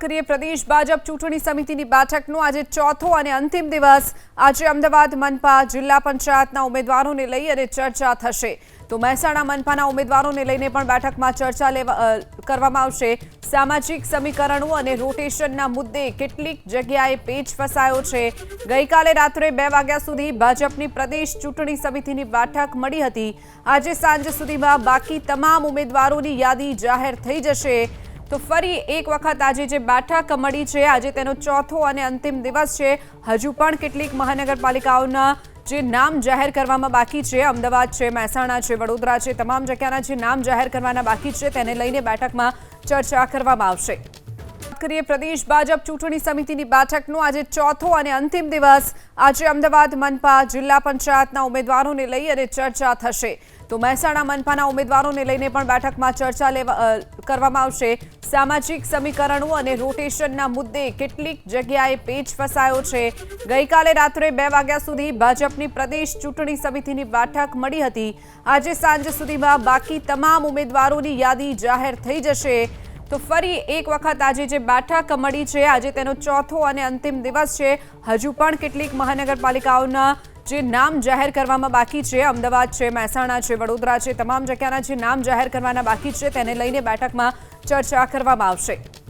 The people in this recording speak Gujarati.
કરીએ પ્રદેશ ભાજપ ચૂંટણી સમિતિની બેઠકનો આજે ચોથો અને અંતિમ દિવસ। આજે અમદાવાદ મનપા જિલ્લા પંચાયતના ઉમેદવારોને લઈ અને ચર્ચા થશે તો મહેસાણા મનપાના ઉમેદવારોને લઈને પણ બેઠકમાં ચર્ચા કરવામાં આવશે। સામાજિક સમીકરણો અને રોટેશનના મુદ્દે કેટલીક જગ્યાએ પેચ ફસાયો છે। ગઈકાલે રાત્રે 2 વાગ્યા સુધી ભાજપની પ્રદેશ ચૂંટણી સમિતિની બેઠક મળી હતી। આજે સાંજ સુધીમાં બાકી તમામ ઉમેદવારોની યાદી જાહેર થઈ જશે। તો ફરી એક વખત આજે જે બેઠક મળી છે આજે તેનો ચોથો અને અંતિમ દિવસ છે। હજુ પણ કેટલીક મહાનગરપાલિકાઓના જે નામ જાહેર કરવામાં બાકી છે, અમદાવાદ છે, મહેસાણા છે, વડોદરા છે, તમામ જગ્યાના જે નામ જાહેર કરવાના બાકી છે તેને લઈને બેઠકમાં ચર્ચા કરવામાં આવશે। કરીએ પ્રદેશ ભાજપ ચૂંટણી સમિતિની બેઠકનો આજે ચોથો અને અંતિમ દિવસ। આજે અમદાવાદ મનપા જિલ્લા પંચાયતના ઉમેદવારોને લઈ અને ચર્ચા થશે તો મહેસાણા મનપાના ઉમેદવારોને લઈને પણ બેઠકમાં ચર્ચા કરવામાં આવશે। સામાજિક સમીકરણો અને રોટેશનના મુદ્દે કેટલીક જગ્યાએ પેચ ફસાયો છે। ગઈકાલે રાત્રે 2 વાગ્યા સુધી ભાજપની પ્રદેશ ચૂંટણી સમિતિની બેઠક મળી હતી। આજે સાંજ સુધીમાં બાકી તમામ ઉમેદવારોની યાદી જાહેર થઈ જશે। તો ફરી એક વખત આજે જે બેઠક મળી છે આજે તેનો ચોથો અને અંતિમ દિવસ છે। હજુ પણ કેટલીક મહાનગરપાલિકાઓના જે નામ જાહેર કરવામાં બાકી છે, અમદાવાદ છે, મહેસાણા છે, વડોદરા છે, તમામ જગ્યાના જે નામ જાહેર કરવાના બાકી છે તેને લઈને બેઠકમાં ચર્ચા કરવામાં આવશે।